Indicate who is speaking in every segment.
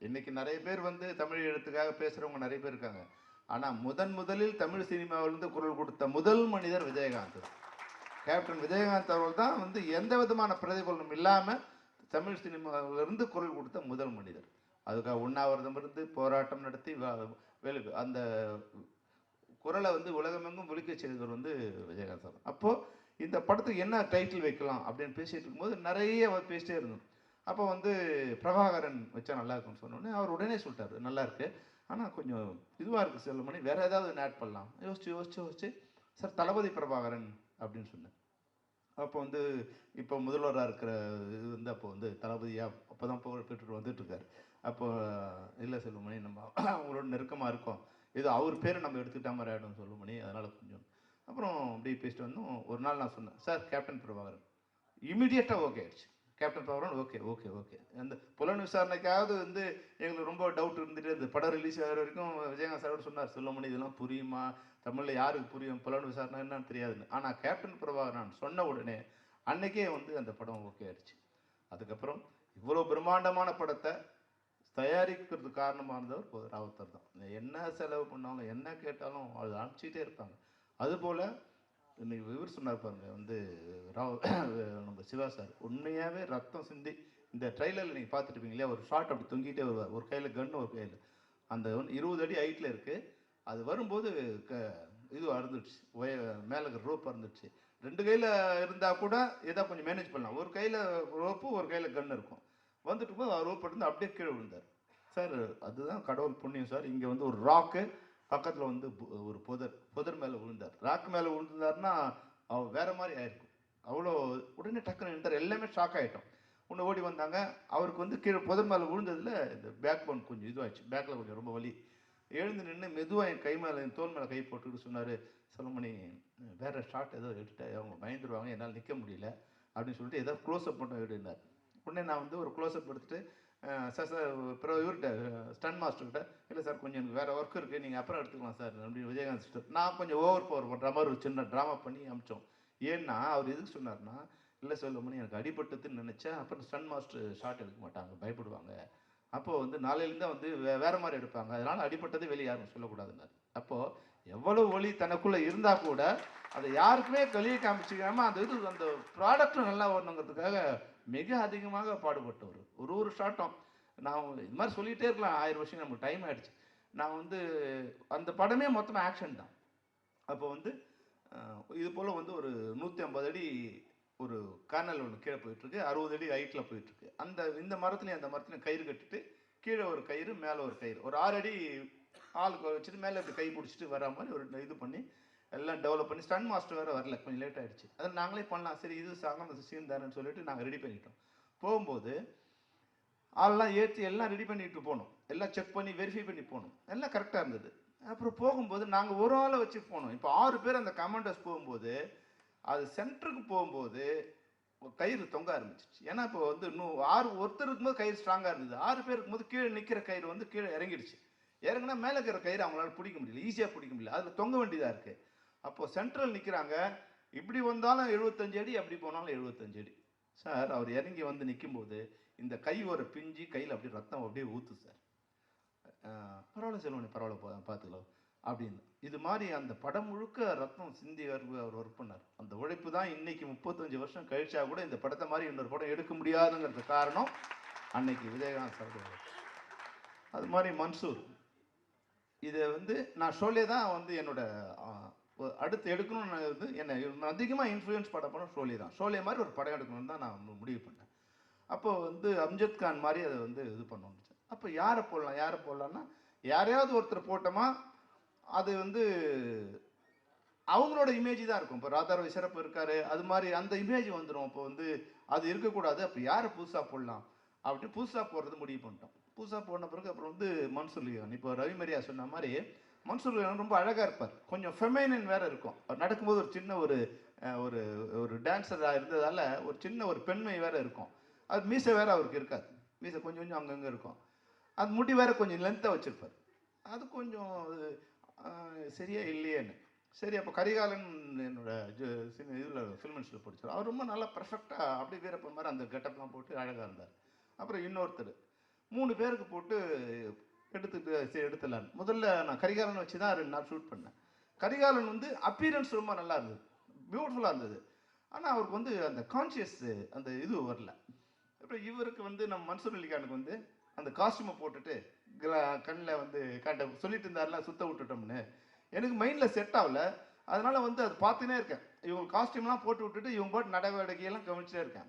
Speaker 1: இன்னைக்கு நிறைய பேர் வந்து தமிழ் எழுத்துக்காக பேசுறவங்க நிறைய பேர் இருக்காங்க. ஆனா முதலில் தமிழ் சினிமாவிலிருந்து குரல் கொடுத்த முதல் மனிதர் விஜயகாந்த் தான். கேப்டன் விஜயகாந்த் அவர்கள் தான் வந்து எந்த விதமான பிரதிபலனும் இல்லாம தமிழ் சினிமாவிலிருந்து குரல் கொடுத்த முதல் மனிதர். அதுக்காக உண்ணாவிரதம் இருந்து போராட்டம் நடத்தி அந்த குரலை வந்து உலகமெங்கும் ஒலிக்க செய்தவர் வந்து விஜயகாந்த் சார். அப்போ இந்த படத்துக்கு என்ன டைட்டில் வைக்கலாம் அப்படின்னு பேசிட்டு இருக்கும்போது நிறைய பேசிட்டே இருந்தோம். அப்போ வந்து பிரபாகரன் வச்சா நல்லா இருக்கும்னு சொன்னோடனே அவர் உடனே சொல்லிட்டாரு, நல்லா இருக்கு, ஆனால் கொஞ்சம் இதுவாக இருக்குது செல்லுமணி, வேற ஏதாவது ஆட் பண்ணலாம். யோசிச்சு சார் தளபதி பிரபாகரன் அப்படின்னு சொன்னேன். அப்போ வந்து இப்போ முதல்வராக இருக்கிற இது வந்து அப்போ வந்து தளபதியாக அப்போ தான் புகழ் பெற்றுட்டு வந்துட்டு இருக்காரு. அப்போ இல்லை செல்லுமணி, நம்ம அவங்களோட நெருக்கமாக இருக்கோம், ஏதோ அவர் பேரை நம்ம எடுத்துக்கிட்ட மாதிரி ஆகிடும் செல்லுமணி, அதனால் கொஞ்சம். அப்புறம் அப்படி பேசிட்டு வந்தோம். ஒரு நாள் நான் சொன்னேன், சார் கேப்டன் பிரபாகரன். இமீடியட்டாக ஓகே ஆயிடுச்சு. Captain Prabhakaran okay okay okay. அந்த புலன் விசாரணைக்காவது வந்து எங்களுக்கு ரொம்ப டவுட் இருந்துட்டு, இந்த படம் ரிலீஸ் ஆகிற வரைக்கும் விஜயகாந்த் சார் சொன்னார், செல்லுமணி இதெல்லாம் புரியுமா, தமிழில் யாருக்கு புரியும், புலன் விசாரணை என்னன்னு தெரியாதுன்னு. ஆனால் கேப்டன் பிரபாகரன் சொன்ன உடனே அன்னைக்கே வந்து அந்த படம் ஓகே ஆயிடுச்சு. அதுக்கப்புறம் இவ்வளோ பிரம்மாண்டமான படத்தை தயாரிக்கிறதுக்கு காரணமாக இருந்தவர் ராவுத்தர் தான். என்ன செலவு பண்ணாலும் என்ன கேட்டாலும் அது அனுப்பிச்சிட்டே இருப்பாங்க. அதுபோல் இன்னைக்கு இவர் சொன்னார் பாருங்க வந்து ராவ் நம்ம சிவா சார் உண்மையாகவே ரத்தம் சிந்தி இந்த ட்ரைலரில் நீங்கள் பார்த்துருப்பீங்க இல்லையா, ஒரு ஷார்ட் அப்படி தொங்கிட்டே வருவார், ஒரு கையில் கன்று ஒரு கையில், அந்த 20 அடி ஹைட்டில் இருக்குது. அது வரும்போது இது அறுந்துடுச்சு, மேலே இருக்கிற ரோப் அறுந்துடுச்சு. 2 கையில் இருந்தால் கூட ஏதோ கொஞ்சம் மேனேஜ் பண்ணலாம். ஒரு கையில் ரோப்பு ஒரு கையில் கன்று இருக்கும். வந்துட்டு போது ரோப் இருந்து அப்படியே கீழே விழுந்தார். சார் அதுதான் கடவுள் புண்ணியம் சார், இங்கே வந்து ஒரு ராக்கு பக்கத்தில் வந்து ஒரு புதர் மேலே விழுந்தார். ராக்கு மேலே விழுந்தாருன்னா அவர் வேற மாதிரி ஆயிருக்கும். அவ்வளோ உடனே டக்குன்னு நின்றார். எல்லாமே ஷாக் ஆகிட்டோம். ஒன்று ஓடி வந்தாங்க. அவருக்கு வந்து கீழே புதர் மேலே விழுந்ததில் இந்த பேக் போன் கொஞ்சம் இதுவாகிடுச்சு, பேக்கில் கொஞ்சம் ரொம்ப வலி. எழுந்து நின்று மெதுவாக என் கை மேலே என் தோல் மேலே கை போட்டுக்கிட்டு சொன்னார், செல்லுமணி வேறு ஷார்ட் ஏதோ எடுத்து அவங்க பயந்துருவாங்க, என்னால் நிற்க முடியல அப்படின்னு சொல்லிட்டு ஏதோ க்ளோஸ்அப் பண்ண எடுனார். உடனே நான் வந்து ஒரு க்ளோஸ்அப் எடுத்துகிட்டு சார் சார் அப்புறம் இவர்கிட்ட ஸ்டன் மாஸ்டர்கிட்ட, இல்லை சார் கொஞ்சம் எனக்கு வேறு ஒர்க் இருக்குது, நீங்கள் அப்புறம் எடுத்துக்கலாம் சார் அப்படின்னு விஜயகாந்த் சார். நான் கொஞ்சம் ஓவர் பவர் பண்ணுற மாதிரி ஒரு சின்ன ட்ராமா பண்ணி அமிச்சோம். ஏன்னா அவர் எதுக்கு சொன்னார்னா, இல்லை செல்லுமணி எனக்கு அடிபட்டதுன்னு நினச்சேன், அப்புறம் ஸ்டன் மாஸ்டர் ஷார்ட் எடுக்க மாட்டாங்க, பயப்படுவாங்க, அப்போது வந்து நாளையிலேருந்து தான் வந்து வேறு மாதிரி எடுப்பாங்க, அதனால் அடிபட்டது வெளியே யாரும் சொல்லக்கூடாதுன்னாரு. அப்போது எவ்வளோ ஒளி தனக்குள்ளே இருந்தால் கூட அதை யாருக்குமே வெளியே காமிச்சிக்காமல் அந்த அந்த ப்ராடக்ட்டும் நல்லா வரணுங்கிறதுக்காக மிக அதிகமாக பாடுபட்டவர். ஒரு ஷார்ட்டும் நான் இது மாதிரி சொல்லிகிட்டே இருக்கலாம், 1000 வருஷம் நமக்கு டைம் ஆகிடுச்சு. நான் வந்து அந்த படமே மொத்தமாக ஆக்ஷன் தான். அப்போ வந்து இது போல் வந்து ஒரு 150 அடி ஒரு கர்னல் ஒன்று கீழே போயிட்டுருக்கு, 60 அடி ஹைட்டில் போயிட்டுருக்கு. இந்த மரத்துலையும் அந்த மரத்துலையும் கயிறு கட்டிட்டு கீழே ஒரு கயிறு மேலே ஒரு கயிறு, ஒரு 6 அடி ஆளுக்கு வச்சுட்டு மேலே இப்படி கை பிடிச்சிட்டு வர மாதிரி ஒரு இது பண்ணி எல்லாம் டெவலப் பண்ணி. ஸ்டன் மாஸ்டர் வேறு வரல, கொஞ்சம் லேட் ஆகிடுச்சு. அதை நாங்களே பண்ணலாம், சரி இது சாங்க சீன் தானேன்னு சொல்லிட்டு நாங்கள் ரெடி பண்ணிட்டோம். போகும்போது ஆள்லாம் ஏற்றி எல்லாம் ரெடி பண்ணிட்டு போனோம், எல்லாம் செக் பண்ணி வெரிஃபை பண்ணி போனோம், எல்லாம் கரெக்டாக இருந்தது. அப்புறம் போகும்போது நாங்கள் ஒரு ஆளை வச்சு போனோம். இப்போ 6 பேர் அந்த கமாண்டர்ஸ் போகும்போது அது சென்டருக்கு போகும்போது கயிறு தொங்க ஆரம்பிச்சிச்சு. ஏன்னா இப்போ வந்து இன்னும் 6 ஒருத்தர் இருக்கும்போது கயிறு ஸ்ட்ராங்காக இருந்தது, 6 பேர் இருக்கும்போது கீழே நிற்கிற கயிறு வந்து கீழே இறங்கிடுச்சு. இறங்கினா மேலே இருக்கிற கயிறு அவங்களால பிடிக்க முடியல, ஈஸியாக பிடிக்க முடியல, அதில் தொங்க வேண்டியதாக இருக்குது. அப்போது சென்ட்ரல் நிற்கிறாங்க, இப்படி வந்தாலும் 75 அடி, அப்படி போனாலும் 75 அடி. சார் அவர் இறங்கி வந்து நிற்கும்போது இந்த கை ஒரு பிஞ்சு கையில் அப்படியே ரத்தம் அப்படியே ஊற்று சார். பரவாயில்ல செல்வனே, பரவாயில்ல பார்த்துக்கலாம் அப்படின்னு. இது மாதிரி அந்த படம் முழுக்க ரத்தம் சிந்தி அவர் ஒர்க் பண்ணார். அந்த உழைப்பு தான் இன்னைக்கு 35 வருஷம் கழிச்சா கூட இந்த படத்தை மாதிரி இன்னொரு படம் எடுக்க முடியாதுங்கிறது காரணம் அன்னைக்கு விஜயகாந்த் சார். அது மாதிரி மன்சூர், இதை வந்து நான் ஷோலே தான் வந்து என்னோட அடுத்து எடுக்கணும்னு வந்து என்னை அதிகமாக இன்ஃப்ளூயன்ஸ் படம் ஷோலே தான். ஷோலே மாதிரி ஒரு படம் எடுக்கணும்னு தான் நான் முடிவு பண்ணேன். அப்போது வந்து அம்ஜத் கான் மாதிரி அதை வந்து இது பண்ணணுச்சு. அப்போ யாரை போடலான்னா யாரையாவது ஒருத்தர் போட்டோமா அது வந்து அவங்களோட இமேஜ் தான் இருக்கும். இப்போ ராதாரவி சிறப்பு இருக்காரு, அது மாதிரி அந்த இமேஜ் வந்துடும். இப்போ வந்து அது இருக்கக்கூடாது, அப்போ யாரை புதுசாக போடலாம் அப்படின்னு புதுசாக போடுறது முடிவு பண்ணிட்டோம். புதுசாக போன பிறகு அப்புறம் வந்து மன்சூர் அலிகான், இப்போ ரவி மரியா சொன்ன மாதிரி மன்சூர் அலிகான் ரொம்ப அழகாக இருப்பார், கொஞ்சம் ஃபெமைனின் வேறு இருக்கும். அவர் நடக்கும்போது ஒரு சின்ன ஒரு ஒரு ஒரு டான்ஸராக இருந்ததால் ஒரு சின்ன ஒரு பெண்மை வேறு இருக்கும். அது மீசை வேறு அவருக்கு இருக்காது, மீசை கொஞ்சம் கொஞ்சம் அங்கங்கே இருக்கும். அது முடி வேறு கொஞ்சம் லென்த்தாக வச்சுருப்பார். அது கொஞ்சம் சரியாக இல்லையேன்னு சரி அப்போ கரிகாலன் என்னோட இதில் ஃபில்ம் இன்ஸ்டியூட் படித்தார். அவர் ரொம்ப நல்லா பர்ஃபெக்டாக அப்படி வீரப்பன் மாதிரி அந்த கெட்டப்லாம் போட்டு அழகாக இருந்தார். அப்புறம் இன்னொருத்தர் 3 பேருக்கு போட்டு எடுத்துட்டு சரி எடுத்துடலான்னு. முதல்ல நான் கரிகாலன் வச்சு தான் 2 நாள் ஷூட் பண்ணேன். கரிகாலன் வந்து அப்பியரன்ஸ் ரொம்ப நல்லா இருந்தது, பியூட்டிஃபுல்லாக இருந்தது. ஆனால் அவருக்கு வந்து அந்த கான்ஷியஸ் அந்த இது வரல. அப்புறம் இவருக்கு வந்து நம்ம மன்சூர் அலிகானுக்கு வந்து அந்த காஸ்டியூமை போட்டுட்டு கண்ணில் வந்து சொல்லிட்டு இருந்தாருல சுத்த விட்டுட்டோம்னு, எனக்கு மைண்டில் செட் ஆகல. அதனால வந்து அது பார்த்துனே இருக்கேன். இவங்க காஸ்டியூம்லாம் போட்டு விட்டுட்டு இவங்க போட்டு நடவடிக்கையெல்லாம் கவனிச்சுட்டே இருக்கேன்.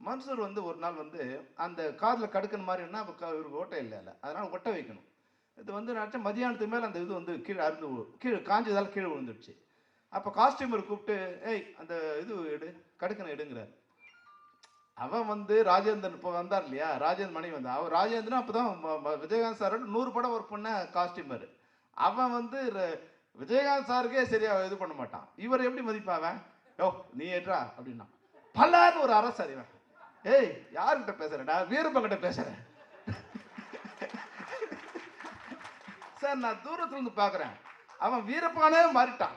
Speaker 1: மன்சூர் வந்து ஒரு நாள் வந்து அந்த காதில் கடுக்கிற மாதிரின்னா இவருக்கு ஓட்டை இல்லை, அதனால ஒட்ட வைக்கணும். இது வந்து நினச்சா மதியானத்துக்கு மேலே அந்த இது வந்து கீழே காஞ்சதால் கீழே விழுந்துடுச்சு. அப்போ காஸ்டியூமர் கூப்பிட்டு, ஏய் அந்த இது எடு, கடுக்கனை எடுங்கிறார். அவன் வந்து ராஜேந்திரன் இப்போ வந்தார் இல்லையா, ராஜேந்திரன் மனைவி வந்தான். அவன் ராஜேந்திரன் அப்போ தான் விஜயகாந்த் சாரோட 100 படம் ஒர்க் பண்ண காஸ்டியூமர். அவன் வந்து விஜயகாந்த் சாருக்கே சரியா இது பண்ண மாட்டான். இவர் எப்படி மதிப்பாவன்? யோ நீ ஏற்றா அப்படின்னா பல்லான்னு ஒரு அரசு அறிவன். ஏய் யார்கிட்ட பேசுறேன்டா? வீரப்பங்கிட்ட பேசுறேன் சார். நான் தூரத்துல இருந்து பாக்குறேன், அவன் வீரப்பானே மாறிட்டான்.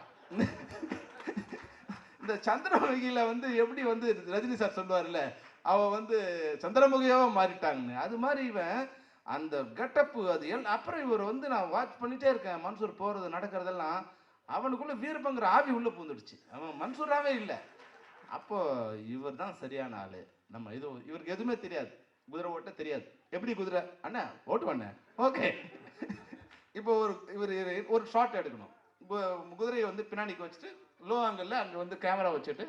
Speaker 1: இந்த சந்திரமுகியில வந்து எப்படி வந்து ரஜினி சார் சொல்லுவார்ல, அவன் வந்து சந்திரமுகியாவா மாறிட்டாங்கன்னு, அது மாதிரி இவன் அந்த கெட்டப்பு அது அப்புறம் இவர் வந்து நான் வாட்ச் பண்ணிட்டே இருக்கேன். மன்சூர் போறது நடக்கிறதெல்லாம் அவனுக்குள்ள வீரப்பங்கிற ஆவி உள்ள பூந்துடுச்சு. அவன் மன்சூராவே இல்லை. அப்போ இவர் தான் சரியான ஆளு. நம்ம இது இவருக்கு எதுவுமே தெரியாது, குதிரை ஓட்ட தெரியாது. எப்படி குதிரை அண்ணா ஓட்டுவாண்ணே, ஓகே. இப்போ இவர் ஒரு ஷாட் எடுக்கணும். குதிரையை வந்து பின்னாடிக்கு வச்சுட்டு லோ ஆங்கிளில் அங்கே வந்து கேமரா வச்சுட்டு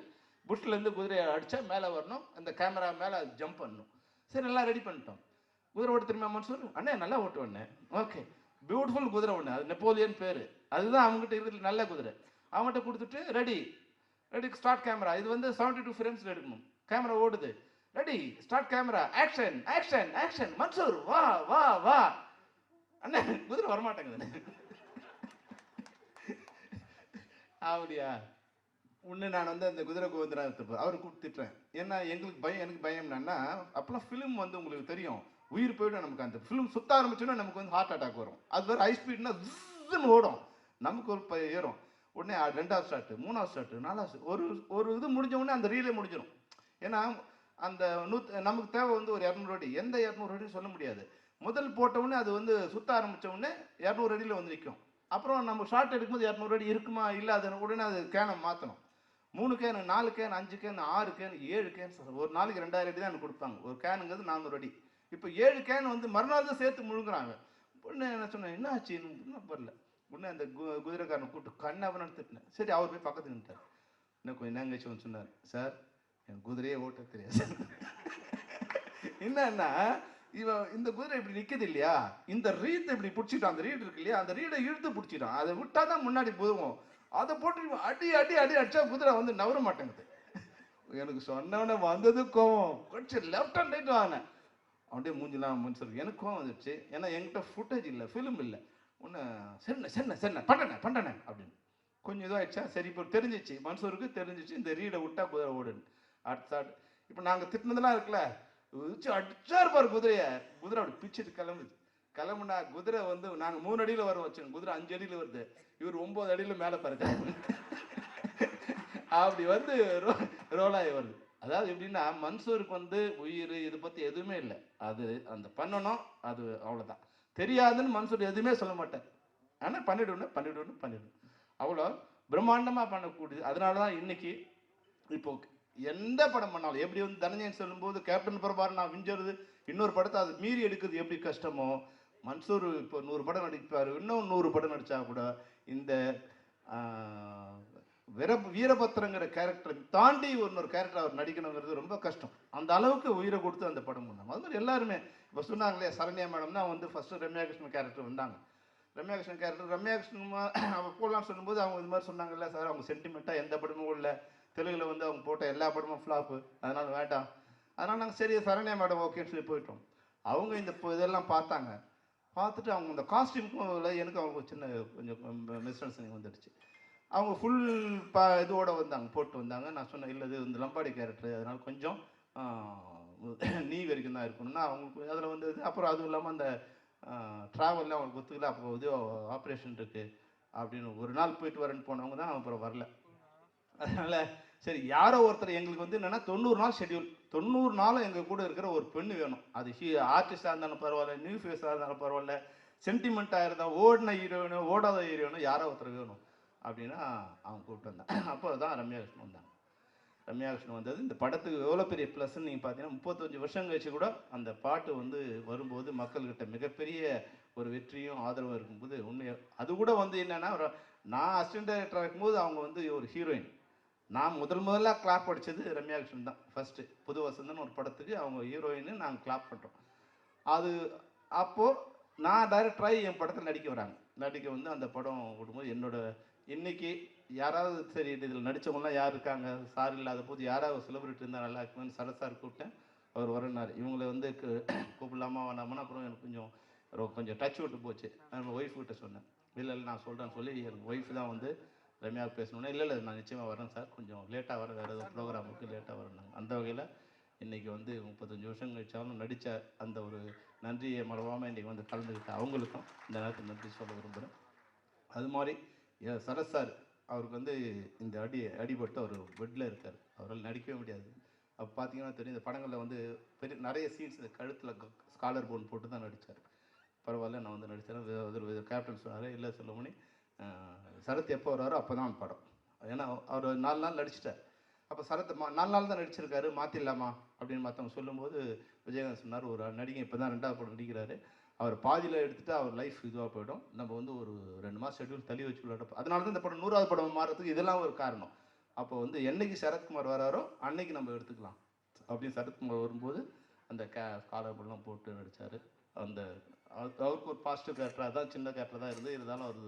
Speaker 1: புஷ்லேருந்து குதிரையை அடித்தா மேலே வரணும், அந்த கேமரா மேலே ஜம்ப் பண்ணணும். சரி எல்லாம் ரெடி பண்ணிட்டோம். குதிரை ஓட்ட தெரியுமா மன்சூர்? அண்ணே நல்லா ஓட்டுவேண்ணே, ஓகே. பியூட்டிஃபுல் குதிரை ஒன்று, அது நெப்போலியன் பேர், அதுதான் அவங்ககிட்ட இருக்கிற நல்ல குதிரை. அவங்ககிட்ட கொடுத்துட்டு ரெடி ஸ்டார்ட் கேமரா. இது வந்து 72 ஃப்ரேம்ஸில் எடுக்கணும். கேமரா ஓடுது, ready start camera, action action action. Mansoor வா வா வா. அண்ணே குதிரை வரமாட்டேங்குது. அப்படியா? ஒன்று நான் வந்து அந்த குதிரை கோவிந்தராஜ் அவரை கூப்பிட்டுட்டேன். ஏன்னா எங்களுக்கு பயம், எனக்கு பயம் என்னன்னா, அப்போலாம் ஃபிலிம் வந்து உங்களுக்கு தெரியும், உயிர் போய்டும். நமக்கு அந்த ஃபிலிம் சுத்த ஆரம்பிச்சோன்னா நமக்கு வந்து ஹார்ட் அட்டாக் வரும். அது வேறு ஹை ஸ்பீட்னா ஜின்னு ஓடும், நமக்கு ஒரு ஏறும். உடனே 2வது ஷாட்டு, 3வது ஷாட்டு, 4வது ஷாட், ஒரு இது முடிஞ்ச உடனே அந்த ரீலே முடிஞ்சிடும். ஏன்னா அந்த நமக்கு தேவை வந்து ஒரு 200 அடி. எந்த 200 அடின்னு சொல்ல முடியாது. முதல் போட்ட உடனே அது வந்து சுத்த ஆரம்பித்த உடனே 200 அடியில் வந்து நிற்கும். அப்புறம் நம்ம ஷார்ட் எடுக்கும்போது 200 அடி இருக்குமா இல்லை, அது உடனே அது கேனை மாற்றணும். 3 can, 4 can, 5 can, 6 can, 7 can. ஒரு நாளைக்கு 2000 அடி தான் எனக்கு கொடுப்பாங்க. ஒரு கேனுங்கிறது 400 அடி. இப்போ 7 கேன் வந்து மறுநாள் தான் சேர்த்து முழுங்குறாங்க. உடனே என்ன சொன்னேன், என்ன ஆச்சு இன்னும் வரல. உடனே அந்த குதிரைக்காரனை கூப்பிட்டு கண்ணவனு திட்டினேன். சரி அவர் போய் பக்கத்து நின்ட்டார். இன்னும் கொஞ்சம் நேங்கச்சு வந்து சொன்னார், சார் என் குதிரையே ஓட்ட தெரியாது. என்னன்னா இவன் இந்த குதிரை இப்படி நிற்குது இல்லையா, இந்த ரீத்தை இப்படி பிடிச்சிட்டான். அந்த ரீட் இருக்கு இல்லையா, அந்த ரீடை இழுத்து பிடிச்சிட்டான். அதை விட்டா தான் முன்னாடி போதும். அதை போட்டு அடி அடி அடி அடிச்சா குதிரை வந்து நவர மாட்டேங்குது. எனக்கு சொன்னவன வந்தது கோவம். கொஞ்சம் லெஃப்ட் அண்ட் ரைட் வாங்கினேன். அப்படியே மூஞ்சிலாம் மனுஷருக்கு எனக்கு கோவம் வந்துடுச்சு. ஏன்னா என்கிட்ட ஃபுட்டேஜ் இல்லை, ஃபிலிம் இல்லை. ஒன்று சரிண்ணே பண்ணனே அப்படின்னு கொஞ்சம் இதுவாகிடுச்சா. சரி இப்போ தெரிஞ்சிச்சு, மன்சூருக்கு தெரிஞ்சிச்சு இந்த ரீடை விட்டா குதிரை ஓடுன்னு. அடுத்த இப்போ நாங்கள் திட்டினதெல்லாம் இருக்குல்ல, அடிச்சார் பாரு குதிரைய. குதிரை அப்படி பிச்சுட்டு கிளம்புனா குதிரை வந்து நாங்கள் 3 அடியில் வர வச்சோம், குதிரை 5 அடியில் வருது. இவர் 9 அடியில் மேலே பறக்காரு. அப்படி வந்து ரோலாகி வருது. அதாவது எப்படின்னா மன்சூருக்கு வந்து உயிர் இதை பற்றி எதுவுமே இல்லை. அது அந்த பண்ணணும், அது அவ்வளோதான். தெரியாதுன்னு மன்சூர் எதுவுமே சொல்ல மாட்டார். ஆனால் பண்ணிவிடணும். அவ்வளோ பிரம்மாண்டமாக பண்ணக்கூடியது. அதனால தான் இன்னைக்கு இப்போ எந்த படம் பண்ணாலும் எப்படி வந்து தனஞ்சயன் சொல்லும்போது கேப்டன் பிரபாகரன் நான் விஞ்சறது இன்னொரு படத்தை அது மீறி எடுக்கிறது எப்படி கஷ்டமோ, மன்சூர் இப்போ 100 படம் நடிப்பார். இன்னும் 100 படம் நடித்தா கூட இந்த வீரபத்திரங்கிற கேரக்டரை தாண்டி இன்னொரு கேரக்டர் அவர் நடிக்கணுங்கிறது ரொம்ப கஷ்டம். அந்த அளவுக்கு உயிரை கொடுத்து அந்த படம் பண்ணாங்க. அது மாதிரி எல்லாருமே இப்போ சொன்னாங்களே, சரண்யா மேடம் தான் வந்து ஃபஸ்ட்டு ரம்யா கிருஷ்ணன் கேரக்டர் வந்தாங்க. ரம்யா கிருஷ்ணன் அவள் போடலான்னு சொல்லும்போது அவங்க இது மாதிரி சொன்னாங்கல்ல, சார் அவங்க சென்டிமெண்ட்டாக எந்த படமும் இல்லை, தெலுங்கில் வந்து அவங்க போட்ட எல்லா படமும் ஃப்ளாப்பு, அதனால் வேண்டாம். அதனால் நாங்கள் சரி சரண்யா மேடம் ஓகேன்னு சொல்லி போயிட்டோம். அவங்க இந்த இதெல்லாம் பார்த்துட்டு அவங்க இந்த காஸ்டியூமுக்கும் எனக்கு அவங்க சின்ன கொஞ்சம் மிஸ் அண்டர்ஸ்டாண்டிங் வந்துடுச்சு. அவங்க ஃபுல் இதோடு போட்டு வந்தாங்க. நான் சொன்னேன் இல்லை இது இந்த லம்பாடி கேரக்டர், அதனால் கொஞ்சம் நீ வரைக்கும் தான் இருக்கணும்னா அவங்களுக்கு அதில் வந்து அப்புறம் அதுவும் இல்லாமல் அந்த ட்ராவலில் அவங்களுக்கு ஒத்துக்கல. அப்போ இது ஆப்ரேஷன் இருக்குது அப்படின்னு ஒரு நாள் போயிட்டு வரேன்னு போனவங்க தான் அப்புறம் வரல. அதனால்
Speaker 2: சரி யாரோ ஒருத்தர் எங்களுக்கு வந்து என்னென்னா 90 நாள் ஷெட்யூல், 90 நாளும் எங்கள் கூட இருக்கிற ஒரு பெண்ணு வேணும். அது ஆர்டிஸ்டாக இருந்தாலும் பரவாயில்ல, நியூ ஃபேஸாக இருந்தாலும் பரவாயில்ல, சென்டிமெண்ட்டாக இருந்தால் ஓடின ஹீரோயினோ ஓடாத ஹீரோயினோ யாரோ ஒருத்தர் வேணும் அப்படின்னா அவங்க கூப்பிட்டு வந்தாங்க. அப்போ தான் ரம்யா கிருஷ்ணன் வந்தாங்க. ரம்யா கிருஷ்ணன் வந்தது இந்த படத்துக்கு எவ்வளோ பெரிய ப்ளஸ்ன்னு நீங்கள் பார்த்தீங்கன்னா 35 வருஷம் கழிச்சு கூட அந்த பாட்டு வந்து வரும்போது மக்கள்கிட்ட மிகப்பெரிய ஒரு வெற்றியும் ஆதரவும் இருக்கும்போது உண்மையாக அது கூட வந்து என்னென்னா, நான் அசிஸ்டன்ட் டைரக்டராக இருக்கும்போது அவங்க வந்து ஒரு ஹீரோயின். நான் முதல்ல கிளாப் அடித்தது ரம்யா கிருஷ்ணன் தான். ஃபஸ்ட்டு புது வசந்தன் ஒரு படத்துக்கு அவங்க ஹீரோயின்னு நாங்கள் கிளாப் பண்ணுறோம். அது அப்போது நான் டைரக்டராகி என் படத்தில் நடிக்க வராங்க. நடிக்க வந்து அந்த படம் விடும்போது என்னோட இன்னைக்கு யாராவது சரி இதில் நடித்தவங்களாம் யார் இருக்காங்க, சார் இல்லாத போது யாராவது செலிபிரிட்டி இருந்தால் நல்லா இருக்குன்னு சரத் சார் கூப்பிட்டேன். அவர் வரனார். இவங்களை வந்து கூப்பிடலாமா வேணாமான்னு அப்புறம் எனக்கு கொஞ்சம் டச் விட்டு போச்சு. நான் ஒய்ஃப் கிட்ட சொன்னேன். இல்லை நான் சொல்கிறேன்னு சொல்லி எனக்கு ஒய்ஃப் தான் வந்து ரம்யா பேசணுன்னா, இல்லை நான் நிச்சயமாக வரேன் சார், கொஞ்சம் லேட்டாக வரேன், வேறு ஏதாவது ப்ரோக்ராமுக்கு லேட்டாக வரேன்னாங்க. அந்த வகையில் இன்றைக்கி வந்து 35 வருஷம் கழிச்சாலும் நடித்த அந்த ஒரு நன்றியை மறவாமல் இன்றைக்கி வந்து கலந்துக்கிட்ட அவங்களுக்கும் இந்த நேரத்தில் நன்றி சொல்ல விரும்புகிறேன். அது மாதிரி சரத் சார் அவருக்கு வந்து இந்த அடிபட்டு அவர் பெட்டில் இருக்கார். அவரால் நடிக்கவே முடியாது. அப்போ பார்த்தீங்கன்னா தெரியும், இந்த படங்களில் வந்து நிறைய சீன்ஸ் இந்த கழுத்தில் ஸ்காலர் போன் போட்டு தான் நடித்தார். பரவாயில்ல நான் வந்து நடித்தேன். கேப்டன் சொன்னார், இல்லை செல்வமணி சரத் எப்போ வர்றாரோ அப்போ தான் படம். ஏன்னா அவர் 4 நாள் நடிச்சிட்டார். அப்போ சரத் 4 நாள் தான் நடிச்சிருக்காரு, மாற்றிடலாமா அப்படின்னு மற்றவங்க சொல்லும்போது விஜயகாந்த் சொன்னார், ஒரு நடிகை இப்போ தான் 2வது படம் நடிக்கிறாரு, அவர் பாதியில் எடுத்துகிட்டு அவர் லைஃப் இதுவாக போயிடும், நம்ம வந்து ஒரு 2 மாதம் ஷெட்யூல் தள்ளி வச்சு விளையாட. அதனால தான் இந்த படம் 100வது படம் மாறுறதுக்கு இதெல்லாம் ஒரு காரணம். அப்போ வந்து என்னைக்கு சரத்குமார் வராரோ அன்னைக்கு நம்ம எடுத்துக்கலாம் அப்படின்னு சரத்குமார் வரும்போது அந்த காலர்லாம் போட்டு நடித்தார். அந்த அவருக்கு ஒரு பாசிட்டிவ் கேரக்டர், அதான் சின்ன கேரக்டர் தான் இருந்து இருந்தாலும் அவர்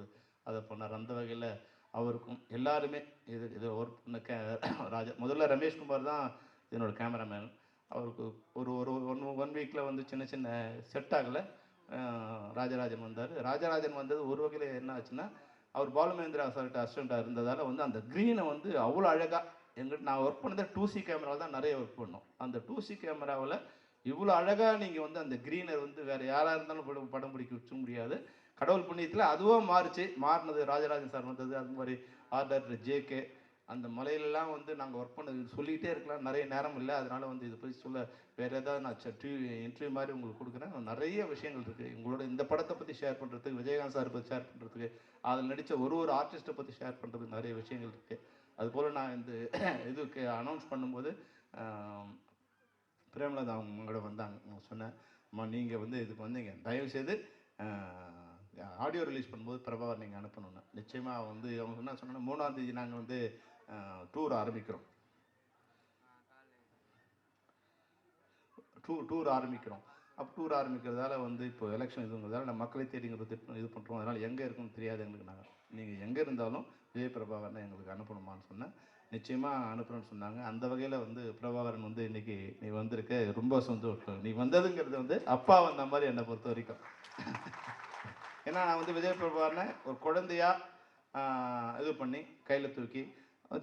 Speaker 2: அதை பண்ணார். அந்த வகையில் அவருக்கும் எல்லாருமே இது ஒர்க் பண்ண ராஜா, முதல்ல ரமேஷ்குமார் தான் என்னோட கேமராமேன். அவருக்கு ஒரு ஒரு ஒன் வீக்கில் வந்து சின்ன சின்ன செட் ஆகலை. ராஜராஜன் வந்தார். ராஜராஜன் வந்தது ஒரு வகையில் என்ன ஆச்சுன்னா, அவர் பாலுமேந்திரா சார்கிட்ட அசிஸ்டண்ட்டாக இருந்ததால் வந்து அந்த க்ரீனை வந்து அவ்வளோ அழகாக நான் ஒர்க் பண்ணதை 2C கேமராவில் தான் நிறைய ஒர்க் பண்ணோம். அந்த 2C கேமராவில் இவ்வளோ அழகாக நீங்கள் வந்து அந்த க்ரீனை வந்து வேறு யாராக இருந்தாலும் படம் பிடிக்க வச்ச முடியாது. கடவுள் புண்ணியத்தில் அதுவும் மாறினது ராஜராஜன் சார் வந்தது. அது மாதிரி ஆர்டர் ஜேகே அந்த மலையிலலாம் வந்து நாங்கள் ஒர்க் பண்ணது சொல்லிக்கிட்டே இருக்கலாம், நிறைய நேரம் இல்லை. அதனால் வந்து இதை பற்றி சொல்ல வேறு ஏதாவது நான் இன்டர்வியூ மாதிரி உங்களுக்கு கொடுக்குறேன். நிறைய விஷயங்கள் இருக்குது உங்களோட இந்த படத்தை பற்றி ஷேர் பண்ணுறதுக்கு, விஜயகாந்த் சார் பற்றி ஷேர் பண்ணுறதுக்கு, அதில் நடித்த ஒரு ஆர்டிஸ்ட்டை பற்றி ஷேர் பண்ணுறதுக்கு நிறைய விஷயங்கள் இருக்குது. அதுபோல் நான் இந்த இதுக்கு அனௌன்ஸ் பண்ணும்போது பிரேமலதா அவங்களோட வந்தாங்க. நான் சொன்னேன், அம்மா நீங்கள் வந்து இதுக்கு வந்தீங்க, தயவுசெய்து ஆடியோ ரிலீஸ் பண்ணும்போது பிரபாகர் நீங்கள் அனுப்பணும்னு. நிச்சயமாக வந்து அவங்க என்ன சொன்னாங்க, 3ஆம் தேதி நாங்கள் வந்து டூர் ஆரம்பிக்கிறோம். அப்போ டூர் ஆரம்பிக்கிறதால வந்து இப்போ எலெக்ஷன் இதுங்கிறதால நம்ம மக்களை தேடிங்கிறது இது பண்ணுறோம். அதனால் எங்கே இருக்குன்னு தெரியாது எங்களுக்கு. நாங்கள் நீங்கள் எங்கே இருந்தாலும் விஜய் பிரபாகரனை எங்களுக்கு அனுப்பணுமான்னு சொன்னேன். நிச்சயமாக அனுப்புகிறேன்னு சொன்னாங்க. அந்த வகையில் வந்து பிரபாகரன் வந்து இன்றைக்கி நீ வந்திருக்க ரொம்ப சந்தோஷம். நீ வந்ததுங்கிறது வந்து அப்பா வந்த மாதிரி என்னை பொறுத்த வரைக்கும். ஏன்னா நான் வந்து விஜய் பிரபாகரனை ஒரு குழந்தையாக இது பண்ணி கையில் தூக்கி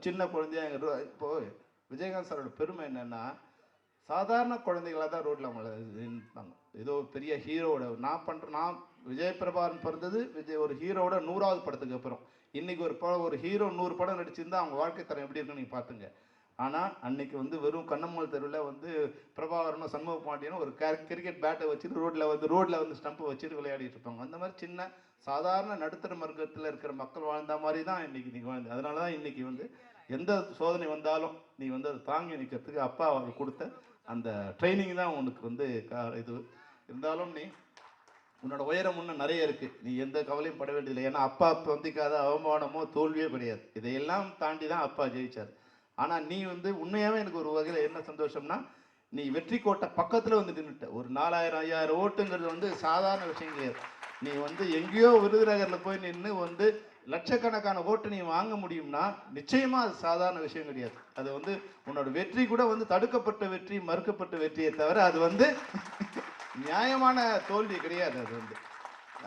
Speaker 2: சின்ன குழந்தையாக இப்போது விஜயகாந்த் சாரோட பெருமை என்னென்னா, சாதாரண குழந்தைகளாக தான் ரோட்டில் அவங்கள இருப்பாங்க. ஏதோ பெரிய ஹீரோவோட நான் விஜய் பிரபாகரன் பிறந்தது ஒரு ஹீரோவோட 100வது படத்துக்கு அப்புறம். இன்றைக்கி ஒரு ஹீரோ 100 படம் நடிச்சிருந்தா அவங்க வாழ்க்கை தரம் எப்படி இருக்குன்னு நீங்கள் பார்த்துங்க. ஆனால் அன்னைக்கு வந்து வெறும் கண்ணம்மாள் தெருவில் வந்து பிரபாகரனும் சண்முக பாண்டியனும் ஒரு கிரிக்கெட் பேட்டை வச்சுட்டு ரோட்டில் வந்து ஸ்டம்பை வச்சுட்டு விளையாடிட்டு இருப்பாங்க. அந்த மாதிரி சின்ன சாதாரண நடுத்தர வர்க்கத்தில் இருக்கிற மக்கள் வாழ்ந்த மாதிரி தான் இன்றைக்கி நீங்கள் வாழ்ந்து. அதனால தான் இன்றைக்கி வந்து எந்த சோதனை வந்தாலும் நீ வந்து அதை தாங்கி நிற்கிறதுக்கு அப்பா அவருக்கு கொடுத்த அந்த ட்ரைனிங் தான் உனக்கு வந்து இது இருந்தாலும் நீ உன்னோட உயரம் இன்னும் நிறைய இருக்குது. நீ எந்த கவலையும் பட வேண்டியதில்லை. ஏன்னா அப்பா பந்திக்காத அவமானமோ தோல்வியோ கிடையாது. இதையெல்லாம் தாண்டி தான் அப்பா ஜெயிச்சார். ஆனால் நீ வந்து உண்மையாகவே எனக்கு ஒரு வகையில் என்ன சந்தோஷம்னா, நீ வெற்றி கோட்டை பக்கத்தில் வந்து நின்றுட்ட. ஒரு 4000 5000 ஓட்டுங்கிறது வந்து சாதாரண விஷயம் கிடையாது. நீ வந்து எங்கேயோ விருதுநகரில் போய் நின்று வந்து லட்சக்கணக்கான ஓட்டு நீ வாங்க முடியும்னா நிச்சயமாக அது சாதாரண விஷயம் கிடையாது. அது வந்து உன்னோட வெற்றி கூட வந்து தடுக்கப்பட்ட வெற்றி, மறுக்கப்பட்ட வெற்றியை தவிர அது வந்து நியாயமான தோல்வி கிடையாது. அது வந்து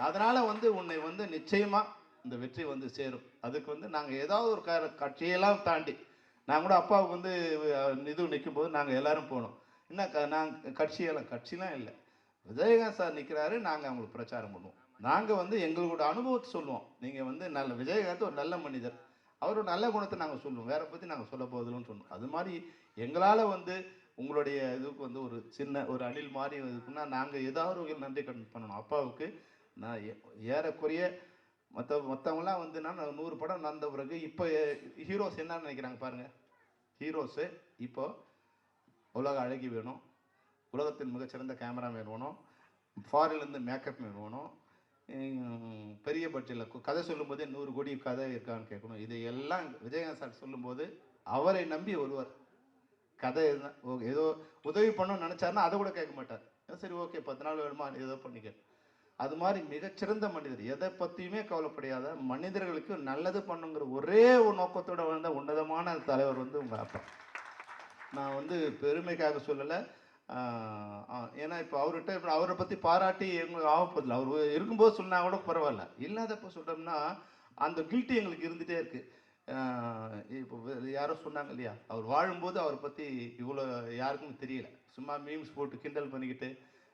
Speaker 2: அதனால் வந்து உன்னை வந்து நிச்சயமாக இந்த வெற்றி வந்து சேரும். அதுக்கு வந்து நாங்கள் ஏதாவது ஒரு கட்சியெல்லாம் தாண்டி நான் கூட அப்பாவுக்கு வந்து இது நிற்கும்போது நாங்கள் எல்லோரும் போனோம். என்ன நாங்கள் கட்சிலாம் இல்லை, விஜயகாந்த் சார் நிற்கிறாரு, நாங்கள் அவங்களுக்கு பிரச்சாரம் பண்ணுவோம். நாங்கள் வந்து எங்களோட அனுபவத்தை சொல்லுவோம். நீங்கள் வந்து விஜயகாந்த் ஒரு நல்ல மனிதர், அவரோட நல்ல குணத்தை நாங்கள் சொல்லுவோம், வேற பற்றி நாங்கள் சொல்ல போதில்லைன்னு சொன்னோம். அது மாதிரி எங்களால் வந்து உங்களுடைய இதுக்கு வந்து ஒரு சின்ன ஒரு அணில் மாதிரி இருக்குன்னா நாங்கள் ஏதாவது ஒரு வகையில் நன்றி கடன் பண்ணணும். அப்பாவுக்கு நான் ஏறக்குறைய மற்றவங்களாம் வந்து நான் 100 படம் நடந்த பிறகு இப்போ ஹீரோஸ் என்ன நினைக்கிறாங்க பாருங்கள். ஹீரோஸு இப்போ உலக அழகி வேணும், உலகத்தின் மிகச்சிறந்த கேமராமேன் வேணும், ஃபாரின்லேருந்து மேக்கப் மேன் வேணும், பெரிய பட்ஜெட்டில் கதை சொல்லும்போதே 100 கோடி கதை இருக்கான்னு கேட்கணும். இதையெல்லாம் விஜயகாந்த் சார் சொல்லும்போது அவரை நம்பி வருவார். கதை ஏதோ உதவி பண்ணணும்னு நினச்சாருன்னா அதை கூட கேட்க மாட்டார். சரி ஓகே 10 நாள் வேணுமா ஏதோ பண்ணிக்க. அது மாதிரி மிகச்சிறந்த மனிதர், எதை பற்றியுமே கவலைப்படையாத, மனிதர்களுக்கு நல்லது பண்ணுங்கிற ஒரே ஒரு நோக்கத்தோட வந்த உன்னதமான தலைவர் வந்து உங்கள் அப்பா. நான் வந்து பெருமைக்காக சொல்லலை, ஏன்னா இப்போ அவர்கிட்ட இப்போ அவரை பற்றி பாராட்டி எங்களுக்கு ஆகப்போதில்லை. அவர் இருக்கும்போது சொன்னா கூட பரவாயில்ல, இல்லாதப்போ சொல்கிறோம்னா அந்த கில்ட்டி எங்களுக்கு இருந்துகிட்டே இருக்குது. இப்போ யாரோ சொன்னாங்க இல்லையா, அவர் வாழும்போது அவரை பற்றி இவ்வளோ யாருக்கும் தெரியல, சும்மா மீம்ஸ் போட்டு கிண்டல் பண்ணிக்கிட்டு.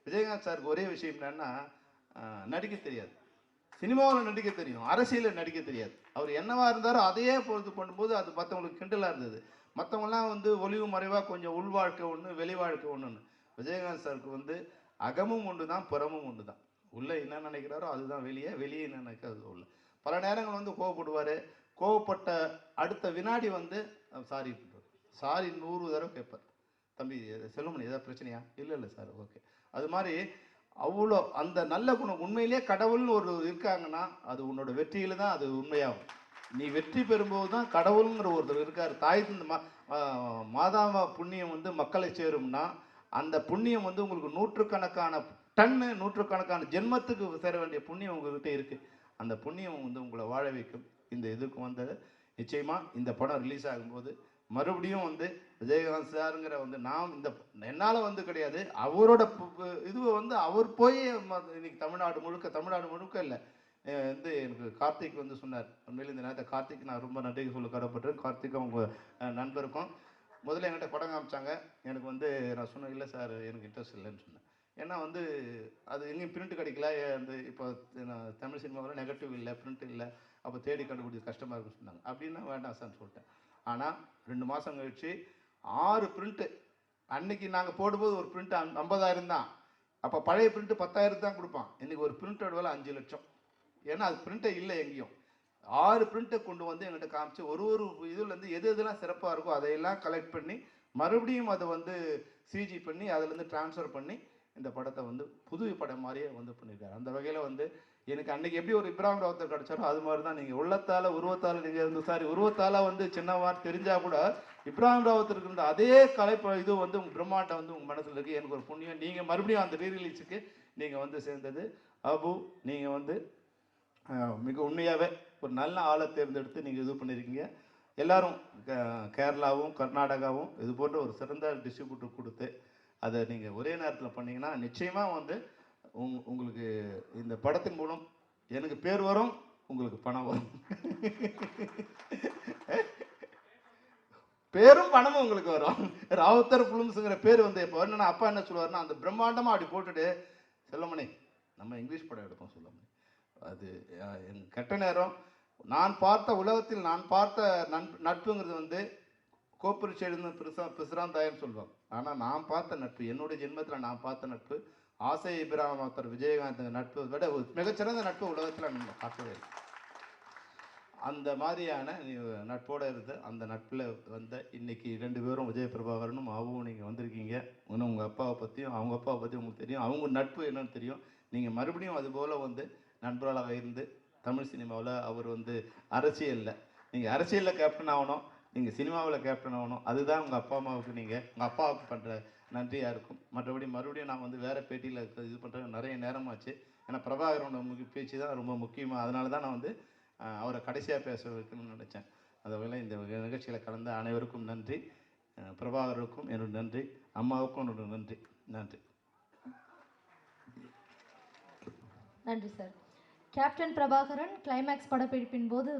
Speaker 2: விஜயகாந்த் சாருக்கு ஒரே விஷயம் என்னன்னா, நடிக்க தெரியாது. சினிமாவில் நடிக்க தெரியும், அரசியலில் நடிக்க தெரியாது. அவர் என்னவா இருந்தாரோ அதையே பொறுத்து பண்ணும்போது அது மற்றவங்களுக்கு கிண்டலாக இருந்தது. மற்றவங்களாம் வந்து ஒளிவு மறைவாக கொஞ்சம் உள் வாழ்க்கை ஒன்று வெளி வாழ்க்கை ஒன்றுன்னு. விஜயகாந்த் சாருக்கு வந்து அகமும் ஒன்று தான், புறமும் ஒன்று தான். உள்ளே என்ன நினைக்கிறாரோ அதுதான் வெளியே, வெளியே என்ன நினைக்கிறது உள்ள. பல நேரங்கள் வந்து கோவப்படுவார். கோவப்பட்ட அடுத்த வினாடி வந்து சாரி சாரி 100 தடவை கேட்பார். தம்பி செல்வமணி ஏதாவது பிரச்சனையா? இல்லை இல்லை சார் ஓகே. அது மாதிரி அவ்வளோ அந்த நல்ல குணம். உண்மையிலே கடவுள்னு ஒரு இருக்காங்கன்னா அது உன்னோட வெற்றியில தான் அது உண்மையாகும். நீ வெற்றி பெறும்போது தான் கடவுளுங்கிற ஒருத்தர் இருக்கார். தாய் மாதாவ புண்ணியம் வந்து மக்களை சேரும்னா அந்த புண்ணியம் வந்து உங்களுக்கு நூற்றுக்கணக்கான டன்னு நூற்றுக்கணக்கான ஜென்மத்துக்கு சேர வேண்டிய புண்ணியம் உங்ககிட்ட இருக்கு. அந்த புண்ணியம் வந்து உங்களை வாழ வைக்கும். இந்த இதுக்கு வந்தது நிச்சயமாக இந்த படம் ரிலீஸ் ஆகும்போது மறுபடியும் வந்து விஜயகாந்த் சாருங்கிற வந்து நான் இந்த என்னால் வந்து கிடையாது, அவரோட இதுவை வந்து அவர் போய் இன்னைக்கு தமிழ்நாடு முழுக்க இல்லை வந்து எனக்கு கார்த்திக் வந்து சொன்னார். உண்மையில் இந்த நேரத்தை கார்த்திக் நான் ரொம்ப நன்றி சொல்ல கடப்பட்டேன். கார்த்திக் அவங்க நண்பருக்கும் முதல்ல என்கிட்ட படம் காமிச்சாங்க. எனக்கு வந்து நான் சொன்னேன் இல்லை சார் எனக்கு இன்ட்ரெஸ்ட் இல்லைன்னு சொன்னேன். ஏன்னா வந்து அது எங்கேயும் பிரிண்ட் கிடைக்கல. வந்து இப்போ தமிழ் சினிமாவில் நெகட்டிவ் இல்லை, பிரிண்ட் இல்லை, அப்போ தேடி கண்டுபிடிச்சி கஷ்டமாக இருக்குன்னு சொன்னாங்க. அப்படின்னா வேண்டாம் சார்ன்னு சொல்லிட்டேன். ஆனால் 2 மாதம் கழிச்சு 6 பிரிண்ட்டு. அன்னைக்கு நாங்கள் போடும்போது ஒரு பிரிண்ட் 50,000 தான். அப்போ பழைய பிரிண்ட்டு 10,000 தான் கொடுப்பான். இன்றைக்கி ஒரு பிரிண்டோட விலை 5 லட்சம். ஏன்னா அது பிரிண்ட்டே இல்லை எங்கேயும். 6 பிரிண்ட்டை கொண்டு வந்து எங்கிட்ட காமிச்சு ஒரு இதுலேருந்து எது எதெல்லாம் சிறப்பாக இருக்கோ அதையெல்லாம் கலெக்ட் பண்ணி மறுபடியும் அதை வந்து சிஜி பண்ணி அதிலேருந்து ட்ரான்ஸ்ஃபர் பண்ணி இந்த படத்தை வந்து புது படம் மாதிரியே வந்து பண்ணியிருக்காரு. அந்த வகையில் வந்து எனக்கு அன்றைக்கி எப்படி ஒரு இப்ராஹிம் ராவத்தர் கிடச்சாரோ அது மாதிரி தான் நீங்கள் உள்ளத்தால் உருவத்தால் நீங்கள் இருந்து சாரி உருவத்தால் வந்து சின்னவா தெரிஞ்சால் கூட இப்ராஹிம் ராவத்தருக்கு இருந்த அதே இது வந்து உங்கள் பிரம்மாண்டம் வந்து உங்கள் மனசில் இருக்குது. எனக்கு ஒரு புண்ணியம் நீங்கள் மறுபடியும் அந்த ரீரிலீஸுக்கு நீங்கள் வந்து சேர்ந்தது. அபு நீங்கள் வந்து மிக உண்மையாகவே ஒரு நல்ல ஆளை தேர்ந்தெடுத்து நீங்கள் இது பண்ணியிருக்கீங்க. எல்லாரும் கேரளாவும் கர்நாடகாவும் இது போன்ற ஒரு சிறந்த டிஸ்ட்ரிபியூட்டர் கொடுத்து அதை நீங்கள் ஒரே நேரத்தில் பண்ணிங்கன்னா நிச்சயமாக வந்து உங்களுக்கு இந்த படத்தின் மூலம் எனக்கு பேர் வரும், உங்களுக்கு பணம் வரும். பேரும் பணமும் உங்களுக்கு வரும். ராவுத்தர் பிலிம்ஸுங்கிற பேர் வந்து இப்போ என்னன்னா அப்பா என்ன சொல்லுவாருன்னா அந்த பிரம்மாண்டமாக அப்படி போட்டுட்டு செல்வமணி நம்ம இங்கிலீஷ் படம் எடுப்போம் செல்வமணி. அது என் கெட்ட நேரம். நான் பார்த்த உலகத்தில் நான் பார்த்த நட்புங்கிறது வந்து கோப்பரி செய்து பிசுரான் தாயன்னு சொல்லுவாங்க. ஆனால் நான் பார்த்த நட்பு, என்னுடைய ஜென்மத்தில் நான் பார்த்த நட்பு ஆசை இப்ராஹிம் ராவத்தர் விஜயகாந்த் நட்பு விட ஒரு மிகச்சிறந்த நட்பு உலகத்தில் நம்ம பார்க்கவே இல்லை. அந்த மாதிரியான நட்போடு இருந்து அந்த நட்பில் வந்த இன்னைக்கு 2 பேரும் விஜய பிரபாகரனும் அவும் நீங்கள் வந்திருக்கீங்க. இன்னும் உங்கள் அப்பாவை பற்றியும் அவங்க அப்பாவை பற்றியும் உங்களுக்கு தெரியும், அவங்க நட்பு என்னன்னு தெரியும். நீங்கள் மறுபடியும் அதுபோல் வந்து நண்பர்களாக இருந்து தமிழ் சினிமாவில் அவர் வந்து அரசியலில் நீங்கள் அரசியலில் கேப்டன் ஆகணும், நீங்கள் சினிமாவில் கேப்டன் ஆகணும். அதுதான் உங்கள் அப்பா அம்மாவுக்கு நீங்கள் உங்கள் அப்பாவுக்கு பண்ணுற நன்றியாக இருக்கும். மறுபடியும் நான் வந்து வேறு பேட்டியில் இது பண்ணுற நிறைய நேரமாச்சு. ஏன்னா பிரபாகரனோட பேச்சு தான் ரொம்ப முக்கியமாக. அதனால தான் நான் வந்து அவரை கடைசியாக பேச வைக்கணும்னு நினச்சேன். அந்த வகையில் இந்த நிகழ்ச்சியில் கலந்த அனைவருக்கும் நன்றி. பிரபாகருக்கும் என்னோட நன்றி, அம்மாவுக்கும் என்னோட நன்றி. நன்றி
Speaker 3: நன்றி சார். கேப்டன் பிரபாகரன் கிளைமேக்ஸ் படப்பிடிப்பின் போது